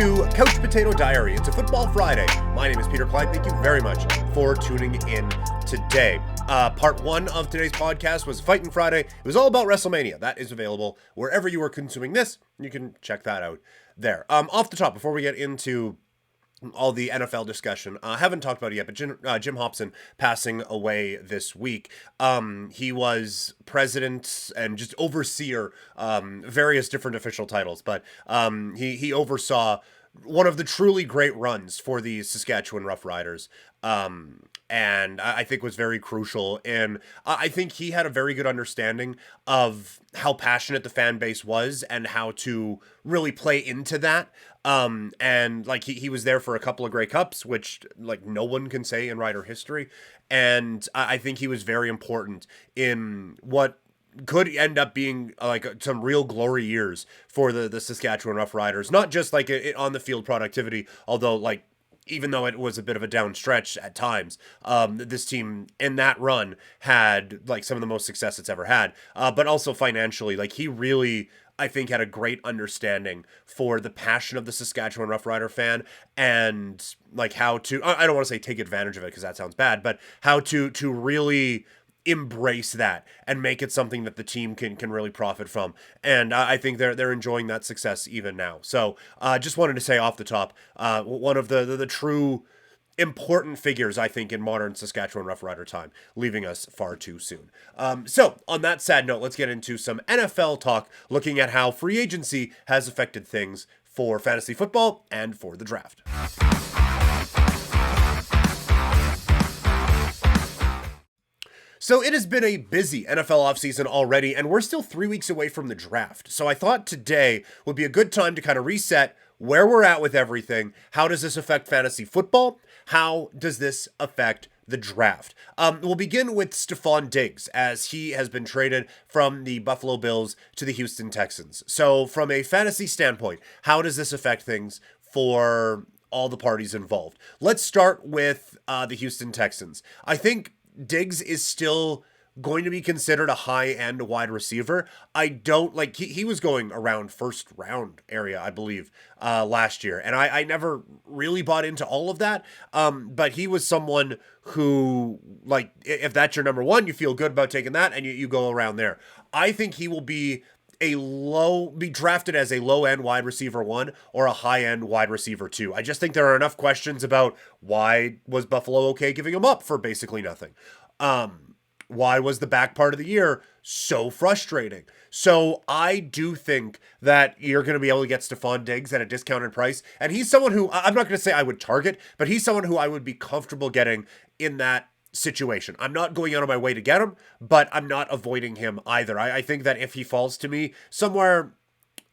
to Couch Potato Diary. It's a Football Friday. My name is Peter Klein. Thank you very much for tuning in today. Part one of today's podcast was Fightin' Friday. It was all about WrestleMania. That is available wherever you are consuming this. You can check that out there. Off the top, before we get into all the NFL discussion, I haven't talked about it yet, but Jim Hopson passing away this week. He was president and just overseer, various different official titles, but he oversaw one of the truly great runs for the Saskatchewan Roughriders, and I think was very crucial. And I think he had a very good understanding of how passionate the fan base was and how to really play into that. And like he was there for a couple of Grey Cups, which like no one can say in Rider history. And I think he was very important in what could end up being like some real glory years for the Saskatchewan Roughriders. Not just like on the field productivity, although like even though it was a bit of a down stretch at times, this team in that run had like some of the most success it's ever had. But also financially, like he really, I think, had a great understanding for the passion of the Saskatchewan Roughrider fan and like how to, I don't want to say take advantage of it because that sounds bad, but how to really embrace that and make it something that the team can really profit from. And I think they're enjoying that success even now. So just wanted to say off the top, one of the true important figures, I think, in modern Saskatchewan Roughrider time, leaving us far too soon. So on that sad note, let's get into some NFL talk, looking at how free agency has affected things for fantasy football and for the draft. So it has been a busy NFL offseason already, and we're still 3 weeks away from the draft. So I thought today would be a good time to kind of reset where we're at with everything. How does this affect fantasy football? How does this affect the draft? We'll begin with Stephon Diggs, as he has been traded from the Buffalo Bills to the Houston Texans. So from a fantasy standpoint, how does this affect things for all the parties involved? Let's start with the Houston Texans. I think Diggs is still going to be considered a high-end wide receiver. I don't like he was going around first round area, I believe, last year, and I never really bought into all of that. But he was someone who, like, if that's your number one, you feel good about taking that, and you go around there. I think he will be drafted as a low-end wide receiver 1 or a high-end wide receiver 2. I just think there are enough questions about why was Buffalo okay giving him up for basically nothing. Why was the back part of the year so frustrating? So I do think that you're going to be able to get Stephon Diggs at a discounted price. And he's someone who, I'm not going to say I would target, but he's someone who I would be comfortable getting in that situation. I'm not going out of my way to get him, but I'm not avoiding him either. I think that if he falls to me somewhere,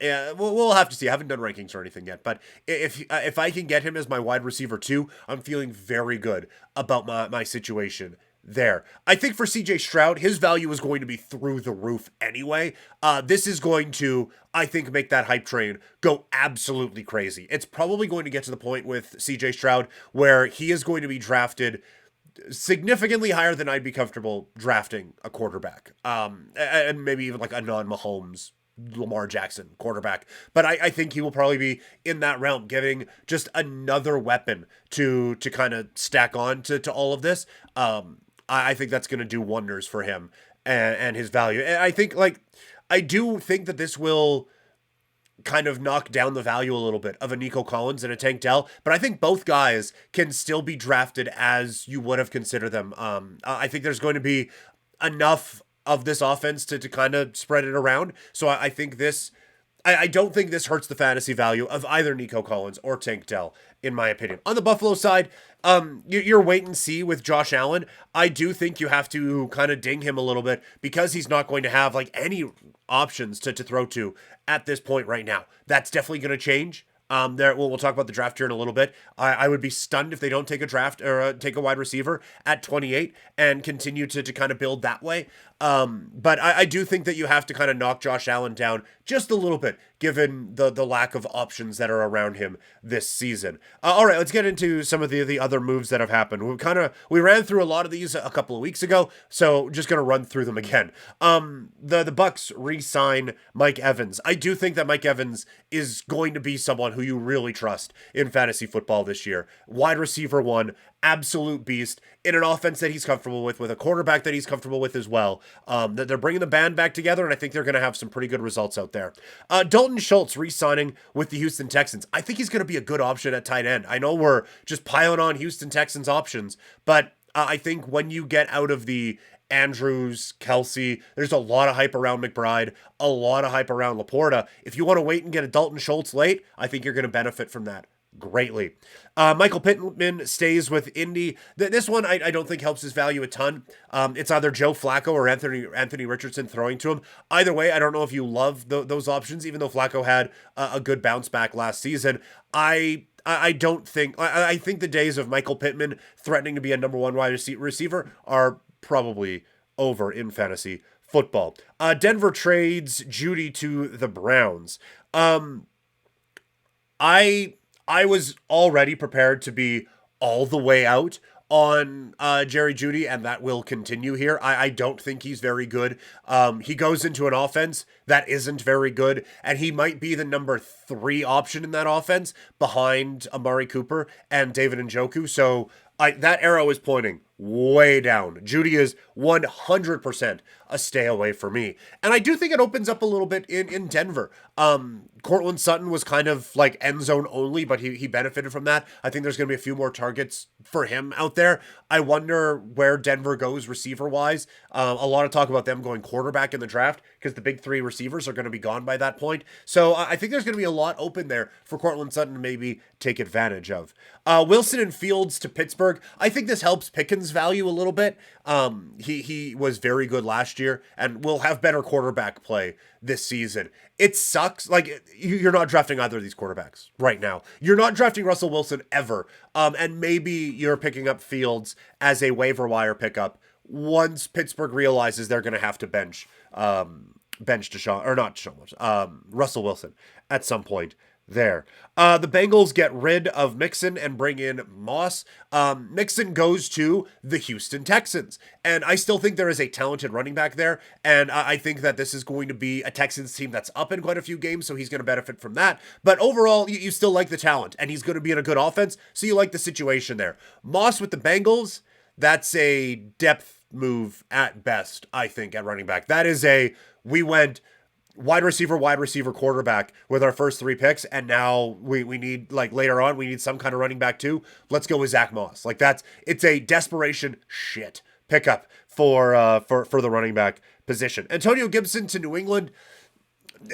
we'll have to see. I haven't done rankings or anything yet, but if I can get him as my wide receiver 2, I'm feeling very good about my situation there. I think for CJ Stroud, his value is going to be through the roof anyway. This is going to, I think, make that hype train go absolutely crazy. It's probably going to get to the point with CJ Stroud where he is going to be drafted significantly higher than I'd be comfortable drafting a quarterback. And maybe even like a non-Mahomes, Lamar Jackson quarterback. But I think he will probably be in that realm, giving just another weapon to kind of stack on to all of this. I think that's going to do wonders for him and his value. And I do think that this will kind of knock down the value a little bit of a Nico Collins and a Tank Dell, but I think both guys can still be drafted as you would have considered them. I think there's going to be enough of this offense to kind of spread it around. So I think this, I don't think this hurts the fantasy value of either Nico Collins or Tank Dell, in my opinion. On the Buffalo side, you're wait and see with Josh Allen. I do think you have to kind of ding him a little bit because he's not going to have like any options to throw to at this point right now. That's definitely going to change. We'll talk about the draft here in a little bit. I would be stunned if they don't take a draft or take a wide receiver at 28 and continue to kind of build that way. But I do think that you have to kind of knock Josh Allen down just a little bit, given the lack of options that are around him this season. All right, let's get into some of the other moves that have happened. We ran through a lot of these a couple of weeks ago, so just gonna run through them again. The Bucks re-sign Mike Evans. I do think that Mike Evans is going to be someone who you really trust in fantasy football this year. Wide receiver one, absolute beast in an offense that he's comfortable with a quarterback that he's comfortable with as well. That they're bringing the band back together, and I think they're going to have some pretty good results out there. Dalton Schultz re-signing with the Houston Texans. I think he's going to be a good option at tight end. I know we're just piling on Houston Texans options, but I think when you get out of the Andrews, Kelsey, there's a lot of hype around McBride, a lot of hype around Laporta. If you want to wait and get a Dalton Schultz late, I think you're going to benefit from that greatly. Michael Pittman stays with Indy. This one I don't think helps his value a ton. It's either Joe Flacco or Anthony Richardson throwing to him. Either way, I don't know if you love those options, even though Flacco had a good bounce back last season. I don't think, I think the days of Michael Pittman threatening to be a number one wide receiver are probably over in fantasy football. Denver trades Judy to the Browns. I was already prepared to be all the way out on Jerry Jeudy, and that will continue here. I don't think he's very good. He goes into an offense that isn't very good, and he might be the number 3 option in that offense behind Amari Cooper and David Njoku. So that arrow is pointing way down. Jeudy is 100% a stay away for me. And I do think it opens up a little bit in Denver. Cortland Sutton was kind of like end zone only, but he benefited from that. I think there's going to be a few more targets for him out there. I wonder where Denver goes receiver-wise. A lot of talk about them going quarterback in the draft because the big 3 receivers are going to be gone by that point. So I think there's going to be a lot open there for Cortland Sutton to maybe take advantage of. Wilson and Fields to Pittsburgh. I think this helps Pickens' value a little bit. He was very good last year and will have better quarterback play this season. It sucks. Like, you're not drafting either of these quarterbacks right now. You're not drafting Russell Wilson ever. And maybe you're picking up Fields as a waiver wire pickup once Pittsburgh realizes they're going to have to bench Russell Wilson at some point there. The Bengals get rid of Mixon and bring in Moss. Mixon goes to the Houston Texans. And I still think there is a talented running back there. And I think that this is going to be a Texans team that's up in quite a few games, so he's going to benefit from that. But overall, you still like the talent, and he's going to be in a good offense, so you like the situation there. Moss with the Bengals, that's a depth move at best, I think, at running back. That is we went wide receiver, quarterback with our first 3 picks, and now we need, like, later on, we need some kind of running back too. Let's go with Zach Moss. Like, it's a desperation shit pickup for the running back position. Antonio Gibson to New England.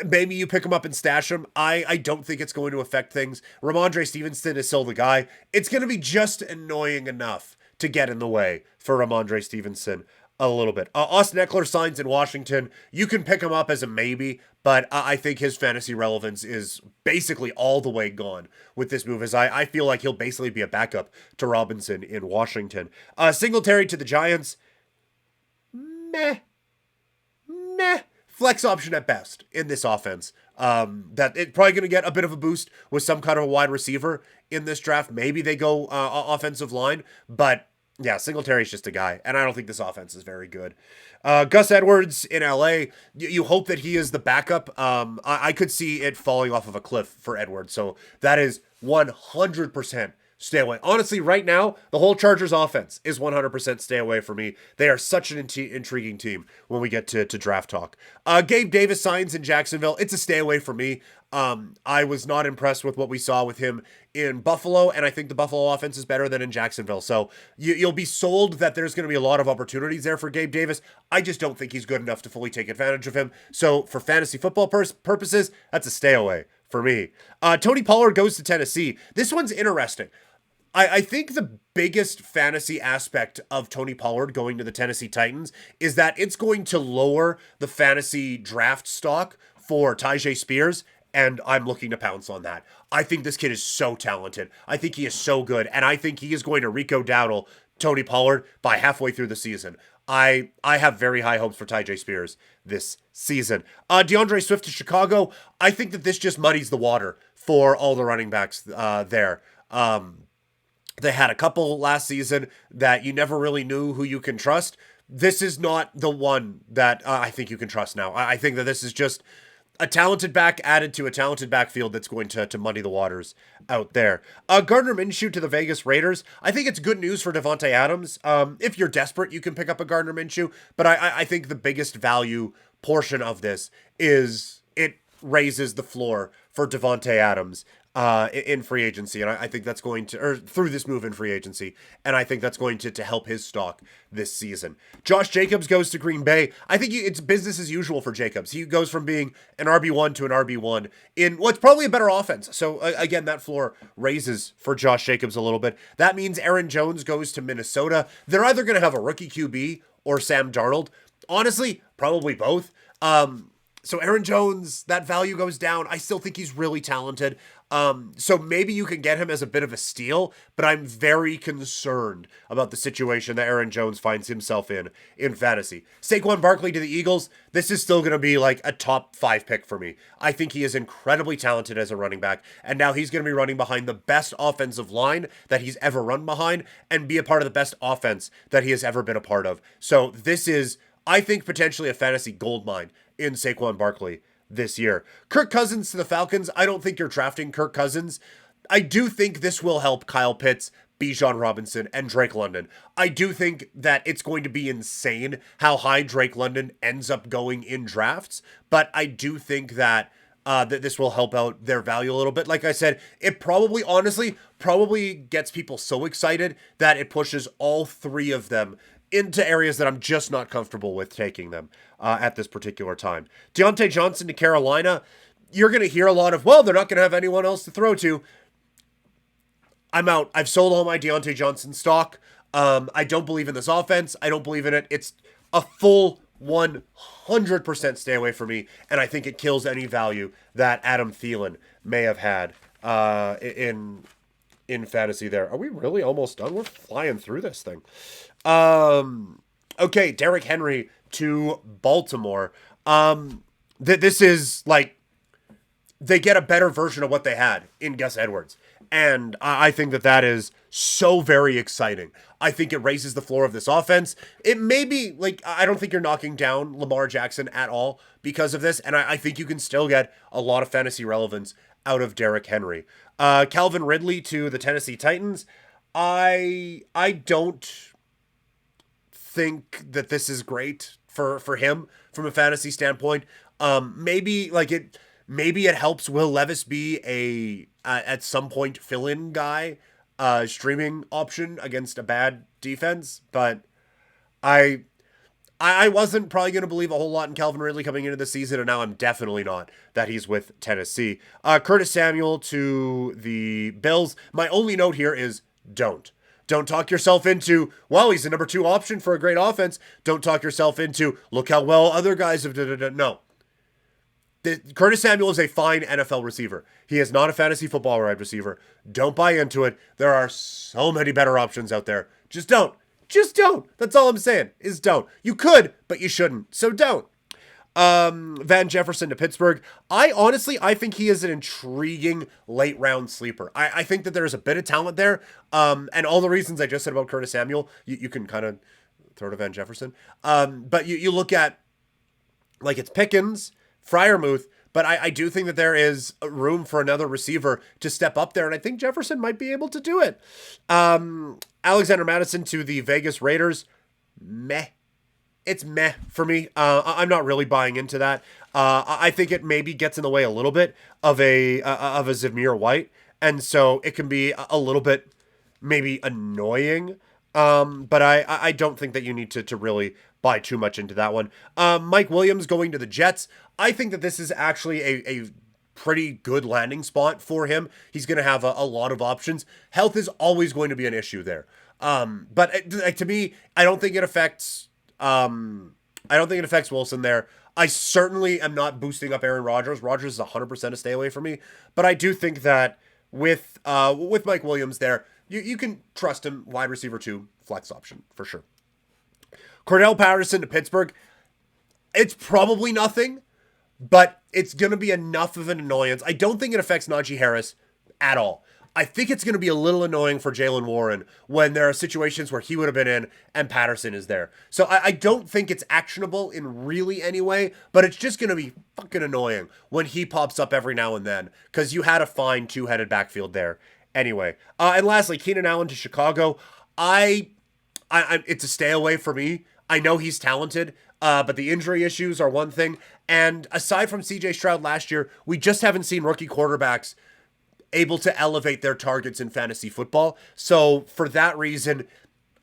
Maybe you pick him up and stash him. I don't think it's going to affect things. Ramondre Stevenson is still the guy. It's going to be just annoying enough to get in the way for Ramondre Stevenson a little bit. Austin Eckler signs in Washington. You can pick him up as a maybe, but I think his fantasy relevance is basically all the way gone with this move, as I feel like he'll basically be a backup to Robinson in Washington. Singletary to the Giants. Meh. Flex option at best in this offense. That it's probably going to get a bit of a boost with some kind of a wide receiver in this draft. Maybe they go offensive line, but yeah, Singletary's just a guy, and I don't think this offense is very good. Gus Edwards in LA, you hope that he is the backup. I could see it falling off of a cliff for Edwards, so that is 100% stay away. Honestly, right now, the whole Chargers offense is 100% stay away for me. They are such an intriguing team when we get to draft talk. Gabe Davis signs in Jacksonville. It's a stay away for me. I was not impressed with what we saw with him in Buffalo, and I think the Buffalo offense is better than in Jacksonville. So you'll be sold that there's going to be a lot of opportunities there for Gabe Davis. I just don't think he's good enough to fully take advantage of him. So for fantasy football purposes, that's a stay away for me. Tony Pollard goes to Tennessee. This one's interesting. I think the biggest fantasy aspect of Tony Pollard going to the Tennessee Titans is that it's going to lower the fantasy draft stock for Tyjae Spears, and I'm looking to pounce on that. I think this kid is so talented. I think he is so good, and I think he is going to Rico Dowdle Tony Pollard by halfway through the season. I have very high hopes for Ty J. Spears this season. DeAndre Swift to Chicago. I think that this just muddies the water for all the running backs there. They had a couple last season that you never really knew who you can trust. This is not the one that I think you can trust now. I think that this is just a talented back added to a talented backfield that's going to muddy the waters out there. Gardner Minshew to the Vegas Raiders. I think it's good news for Devontae Adams. If you're desperate, you can pick up a Gardner Minshew, but I think the biggest value portion of this is it raises the floor for Devontae Adams in free agency, and I think that's going to, or through this move in free agency, and I think that's going to help his stock this season. Josh Jacobs goes to Green Bay. I think it's business as usual for Jacobs. He goes from being an RB1 to an RB1 in what's probably a better offense. So again, that floor raises for Josh Jacobs a little bit. That means Aaron Jones goes to Minnesota. They're either going to have a rookie QB or Sam Darnold. Honestly, probably both. So Aaron Jones, that value goes down. I still think he's really talented. So maybe you can get him as a bit of a steal, but I'm very concerned about the situation that Aaron Jones finds himself in fantasy. Saquon Barkley to the Eagles. This is still going to be like a top 5 pick for me. I think he is incredibly talented as a running back, and now he's going to be running behind the best offensive line that he's ever run behind and be a part of the best offense that he has ever been a part of. So this is, I think, potentially a fantasy goldmine in Saquon Barkley this year. Kirk Cousins to the Falcons. I don't think you're drafting Kirk Cousins. I do think this will help Kyle Pitts, Bijan Robinson, and Drake London. I do think that it's going to be insane how high Drake London ends up going in drafts, but I do think that that this will help out their value a little bit. Like I said, it probably, honestly, gets people so excited that it pushes all three of them into areas that I'm just not comfortable with taking them at this particular time. Deontay Johnson to Carolina. You're going to hear a lot of, well, they're not going to have anyone else to throw to. I'm out. I've sold all my Deontay Johnson stock. I don't believe in this offense. I don't believe in it. It's a full 100% stay away from me, and I think it kills any value that Adam Thielen may have had in fantasy there. Are we really almost done? We're flying through this thing. Okay, Derrick Henry to Baltimore. This is like, they get a better version of what they had in Gus Edwards. And I think that is so very exciting. I think it raises the floor of this offense. It may be, like, I don't think you're knocking down Lamar Jackson at all because of this. And I think you can still get a lot of fantasy relevance out of Derrick Henry. Calvin Ridley to the Tennessee Titans. I don't think that this is great for him from a fantasy standpoint. Maybe it helps Will Levis be a at some point fill-in guy, streaming option against a bad defense, but I wasn't probably going to believe a whole lot in Calvin Ridley coming into the season, and now I'm definitely not that he's with Tennessee. Curtis Samuel to the Bills. My only note here is don't talk yourself into, well, he's the number 2 option for a great offense. Don't talk yourself into, look how well other guys have done. No. Curtis Samuel is a fine NFL receiver. He is not a fantasy football wide receiver. Don't buy into it. There are so many better options out there. Just don't. Just don't. That's all I'm saying, is don't. You could, but you shouldn't. So don't. Van Jefferson to Pittsburgh. I think he is an intriguing late round sleeper. I think that there's a bit of talent there. And all the reasons I just said about Curtis Samuel, you can kind of throw to Van Jefferson. But you look at, like, it's Pickens, Freiermuth, but I do think that there is room for another receiver to step up there, and I think Jefferson might be able to do it. Alexander Mattison to the Vegas Raiders. Meh. It's meh for me. I'm not really buying into that. I think it maybe gets in the way a little bit of a Zamir White, and so it can be a little bit maybe annoying. But I don't think that you need to really buy too much into that one. Mike Williams going to the Jets. I think that this is actually a pretty good landing spot for him. He's going to have a lot of options. Health is always going to be an issue there. But to me, I don't think it affects Wilson there. I certainly am not boosting up Aaron Rodgers. Rodgers is 100% a stay away from me. But I do think that with Mike Williams there, you can trust him, wide receiver 2, flex option, for sure. Cordell Patterson to Pittsburgh, it's probably nothing, but it's going to be enough of an annoyance. I don't think it affects Najee Harris at all. I think it's going to be a little annoying for Jaylen Warren when there are situations where he would have been in and Patterson is there. So I don't think it's actionable in really any way, but it's just going to be fucking annoying when he pops up every now and then because you had a fine two-headed backfield there. Anyway, and lastly, Keenan Allen to Chicago. It's a stay away for me. I know he's talented, but the injury issues are one thing. And aside from CJ Stroud last year, we just haven't seen rookie quarterbacks able to elevate their targets in fantasy football. So for that reason,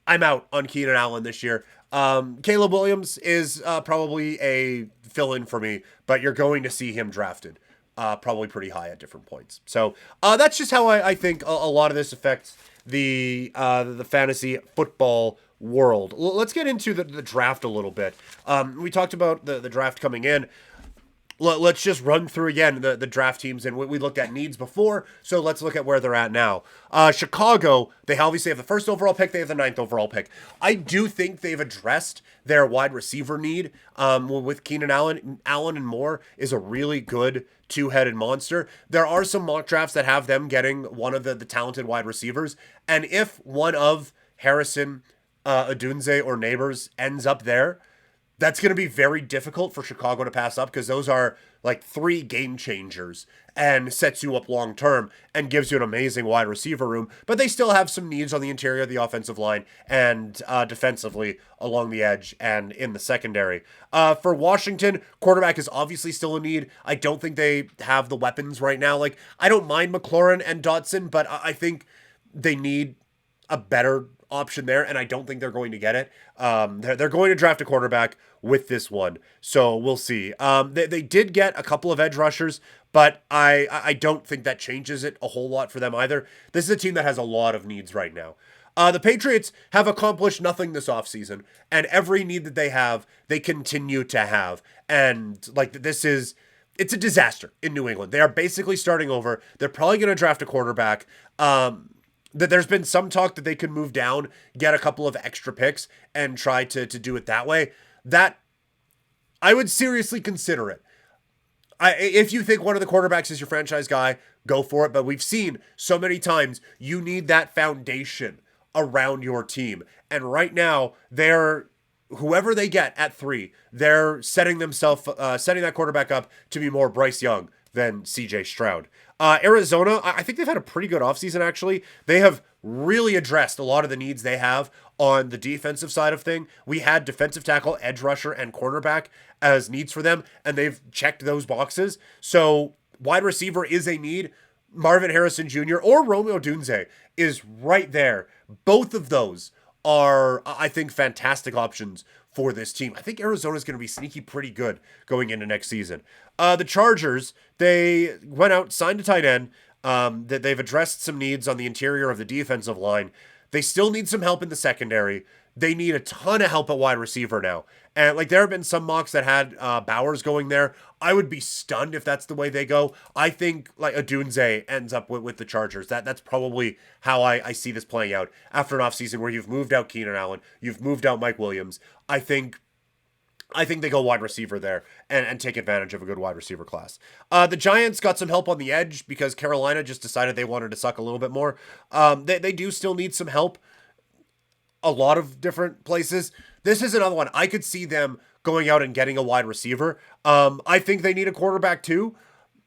I'm out on Keenan Allen this year. Caleb Williams is probably a fill-in for me, but you're going to see him drafted probably pretty high at different points. So that's just how I think a lot of this affects the fantasy football world. Let's get into the draft a little bit. We talked about the draft coming in. Let's just run through again the draft teams, and we looked at needs before, so let's look at where they're at now. Chicago, they obviously have the first overall pick, they have the ninth overall pick. I do think they've addressed their wide receiver need with Keenan Allen. Allen and Moore is a really good two-headed monster. There are some mock drafts that have them getting one of the talented wide receivers, and if one of Harrison, Odunze, or Neighbors ends up there, that's going to be very difficult for Chicago to pass up because those are like 3 game changers and sets you up long term and gives you an amazing wide receiver room. But they still have some needs on the interior of the offensive line and defensively along the edge and in the secondary. For Washington, quarterback is obviously still a need. I don't think they have the weapons right now. Like, I don't mind McLaurin and Dotson, but I think they need a better option there, and I don't think they're going to get it. They're going to draft a quarterback with this one, so we'll see. They did get a couple of edge rushers, but I don't think that changes it a whole lot for them either. This is a team that has a lot of needs right now. The Patriots have accomplished nothing this offseason, and every need that they have, they continue to have. And like it's a disaster in New England. They are basically starting over. They're probably going to draft a quarterback. That there's been some talk that they could move down, get a couple of extra picks, and try to do it that way. That I would seriously consider it. If you think one of the quarterbacks is your franchise guy, go for it. But we've seen so many times you need that foundation around your team. And right now, whoever they get at 3, they're setting that quarterback up to be more Bryce Young than CJ Stroud. Arizona, I think they've had a pretty good offseason, actually. They have really addressed a lot of the needs they have on the defensive side of thing. We had defensive tackle, edge rusher, and cornerback as needs for them, and they've checked those boxes. So wide receiver is a need. Marvin Harrison Jr. or Romeo Dunze is right there. Both of those are, I think, fantastic options for this team. I think Arizona's going to be sneaky pretty good going into next season. The Chargers, they went out, signed a tight end. That they've addressed some needs on the interior of the defensive line. They still need some help in the secondary. They need a ton of help at wide receiver now. And like there have been some mocks that had Bowers going there. I would be stunned if that's the way they go. I think like Odunze ends up with the Chargers. That's probably how I see this playing out after an offseason where you've moved out Keenan Allen, you've moved out Mike Williams. I think they go wide receiver there and take advantage of a good wide receiver class. The Giants got some help on the edge because Carolina just decided they wanted to suck a little bit more. They do still need some help a lot of different places. This is another one. I could see them going out and getting a wide receiver. I think they need a quarterback too,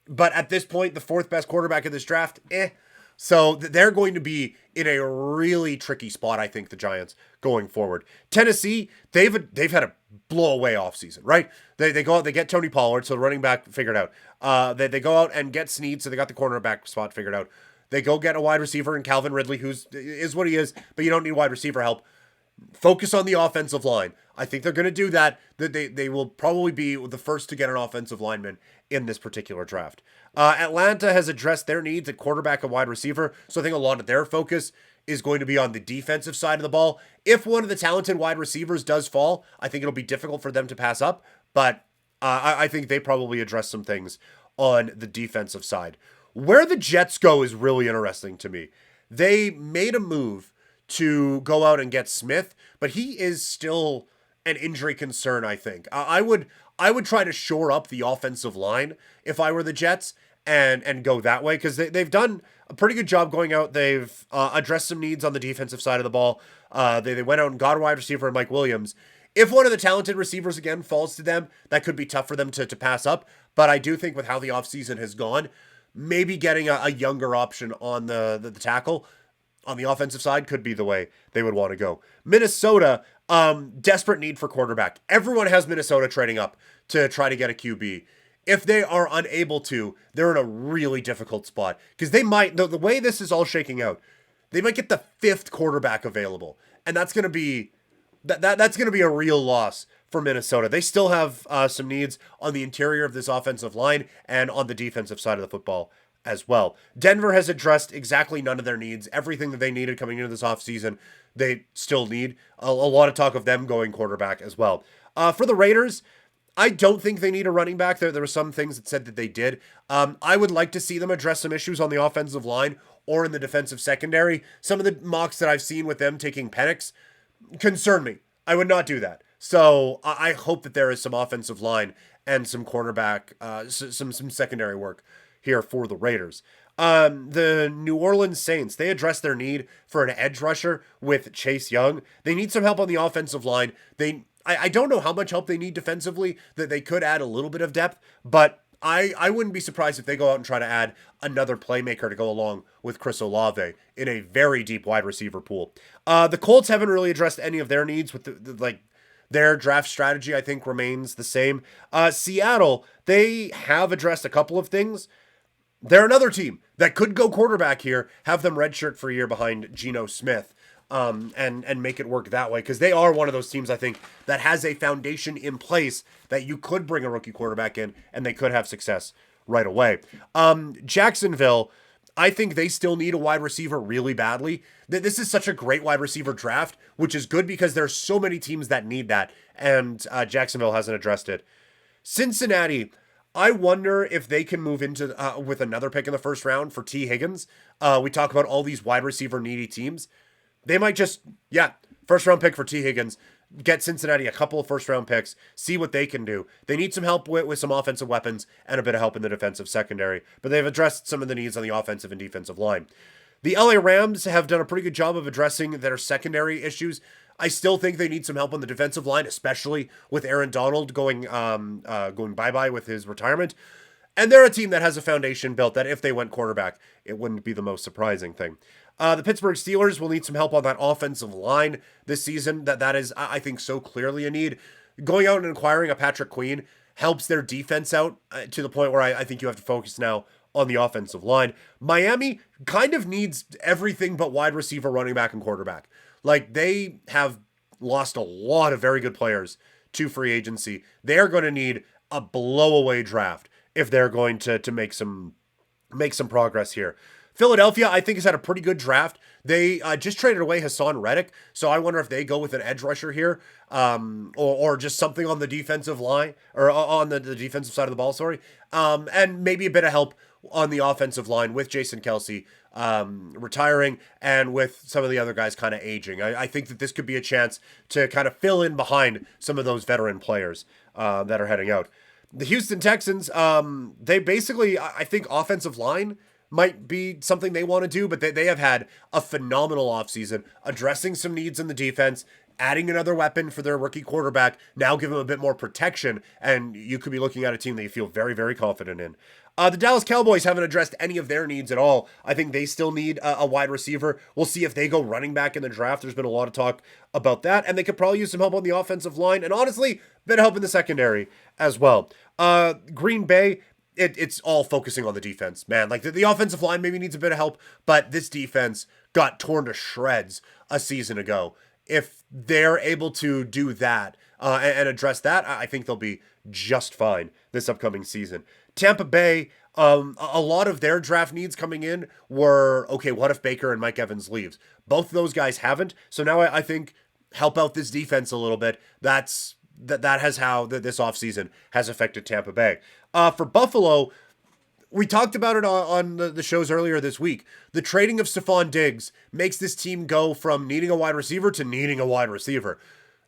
but at this point, the 4th best quarterback in this draft, So they're going to be in a really tricky spot, I think, the Giants going forward. Tennessee, they've had a blow away offseason, right? They go out, they get Tony Pollard, so the running back figured out. They go out and get Snead, so they got the cornerback spot figured out. They go get a wide receiver in Calvin Ridley, is what he is, but you don't need wide receiver help. Focus on the offensive line. I think they're going to do that. They will probably be the first to get an offensive lineman in this particular draft. Atlanta has addressed their needs at quarterback and wide receiver, so I think a lot of their focus is going to be on the defensive side of the ball. If one of the talented wide receivers does fall, I think it'll be difficult for them to pass up, but I think they probably address some things on the defensive side. Where the Jets go is really interesting to me. They made a move to go out and get Smith, but he is still an injury concern, I think. I would try to shore up the offensive line if I were the Jets and go that way, because they've done a pretty good job going out. They've addressed some needs on the defensive side of the ball. They went out and got a wide receiver in Mike Williams. If one of the talented receivers again falls to them, that could be tough for them to pass up. But I do think with how the offseason has gone, maybe getting a younger option on the tackle on the offensive side could be the way they would want to go. Minnesota, desperate need for quarterback. Everyone has Minnesota trading up to try to get a QB. If they are unable to, they're in a really difficult spot, because they might, the way this is all shaking out, they might get the fifth quarterback available, and that's going to be that's going to be a real loss for Minnesota. They still have some needs on the interior of this offensive line and on the defensive side of the football as well. Denver has addressed exactly none of their needs. Everything that they needed coming into this offseason, they still need. A lot of talk of them going quarterback as well. For the Raiders, I don't think they need a running back. There were some things that said that they did. I would like to see them address some issues on the offensive line or in the defensive secondary. Some of the mocks that I've seen with them taking Penix concern me. I would not do that. So I hope that there is some offensive line and some cornerback, some secondary work here for the Raiders. The New Orleans Saints, they addressed their need for an edge rusher with Chase Young. They need some help on the offensive line. I don't know how much help they need defensively, that they could add a little bit of depth, but I wouldn't be surprised if they go out and try to add another playmaker to go along with Chris Olave in a very deep wide receiver pool. The Colts haven't really addressed any of their needs with their draft strategy, I think, remains the same. Seattle, they have addressed a couple of things. They're another team that could go quarterback here, have them redshirt for a year behind Geno Smith, and make it work that way, because they are one of those teams, I think, that has a foundation in place that you could bring a rookie quarterback in and they could have success right away. Jacksonville, I think they still need a wide receiver really badly. This is such a great wide receiver draft, which is good because there's so many teams that need that, and Jacksonville hasn't addressed it. Cincinnati, I wonder if they can move into with another pick in the first round for T. Higgins. We talk about all these wide receiver needy teams. They might just, first round pick for T. Higgins, get Cincinnati a couple of first round picks, see what they can do. They need some help with some offensive weapons and a bit of help in the defensive secondary, but they've addressed some of the needs on the offensive and defensive line. The LA Rams have done a pretty good job of addressing their secondary issues. I still think they need some help on the defensive line, especially with Aaron Donald going bye-bye with his retirement. And they're a team that has a foundation built that if they went quarterback, it wouldn't be the most surprising thing. The Pittsburgh Steelers will need some help on that offensive line this season. That is, I think, so clearly a need. Going out and acquiring a Patrick Queen helps their defense out to the point where I think you have to focus now on the offensive line. Miami kind of needs everything but wide receiver, running back, and quarterback. Like, they have lost a lot of very good players to free agency. They're going to need a blow-away draft if they're going to make some progress here. Philadelphia, I think, has had a pretty good draft. They just traded away Hassan Reddick, so I wonder if they go with an edge rusher here, or just something on the defensive line, or on the defensive side of the ball, and maybe a bit of help on the offensive line with Jason Kelce retiring and with some of the other guys kind of aging. I think that this could be a chance to kind of fill in behind some of those veteran players that are heading out. The Houston Texans, they basically, I think offensive line might be something they want to do, but they have had a phenomenal offseason, addressing some needs in the defense, adding another weapon for their rookie quarterback, now give him a bit more protection, and you could be looking at a team that you feel very, very confident in. The Dallas Cowboys haven't addressed any of their needs at all. I think they still need a wide receiver. We'll see if they go running back in the draft. There's been a lot of talk about that, and they could probably use some help on the offensive line, and honestly, a bit of help in the secondary as well. Green Bay, it's all focusing on the defense, man. Like, the offensive line maybe needs a bit of help, but this defense got torn to shreds a season ago. If they're able to do that and address that, I think they'll be just fine this upcoming season. Tampa Bay, a lot of their draft needs coming in were, okay, what if Baker and Mike Evans leaves? Both of those guys haven't, so now I think help out this defense a little bit. That has how this offseason has affected Tampa Bay. For Buffalo, we talked about it on the shows earlier this week. The trading of Stephon Diggs makes this team go from needing a wide receiver to needing a wide receiver.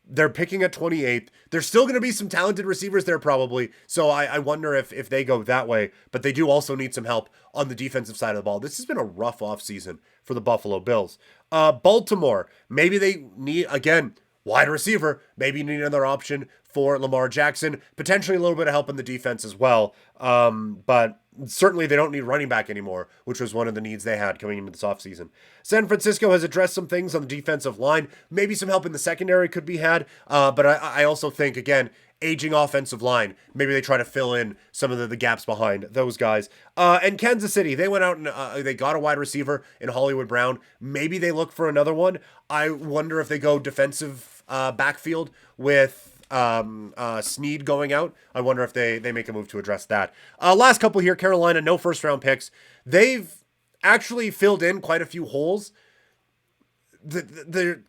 They're picking at 28th. There's still going to be some talented receivers there probably. So I wonder if they go that way. But they do also need some help on the defensive side of the ball. This has been a rough offseason for the Buffalo Bills. Baltimore, maybe they need, again, wide receiver. Maybe you need another option for Lamar Jackson. Potentially a little bit of help in the defense as well. But certainly they don't need running back anymore, which was one of the needs they had coming into this offseason. San Francisco has addressed some things on the defensive line. Maybe some help in the secondary could be had. But I also think, again, aging offensive line, maybe they try to fill in some of the gaps behind those guys. And Kansas City, they went out and they got a wide receiver in Hollywood Brown. Maybe they look for another one. I wonder if they go defensive backfield with Snead going out. I wonder if they make a move to address that. Last couple here, Carolina, no first round picks. They've actually filled in quite a few holes. They're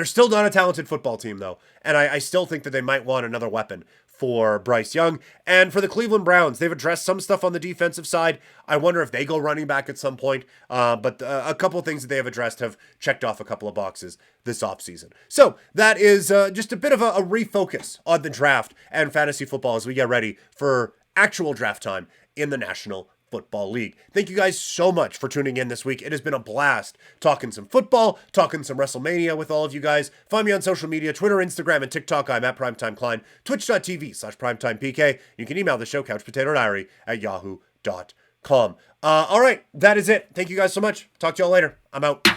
still not a talented football team, though. And I still think that they might want another weapon for Bryce Young. And for the Cleveland Browns, they've addressed some stuff on the defensive side. I wonder if they go running back at some point. But a couple of things that they have addressed have checked off a couple of boxes this offseason. So that is just a bit of a refocus on the draft and fantasy football as we get ready for actual draft time in the National Football League. Thank you guys so much for tuning in this week. It has been a blast talking some football, talking some WrestleMania with all of you guys. Find me on social media, Twitter, Instagram, and TikTok. I'm at Primetime Klein, twitch.tv/PrimetimePK. You can email the show, couchpotatodiary@yahoo.com. All right, that is it. Thank you guys so much. Talk to y'all later. I'm out.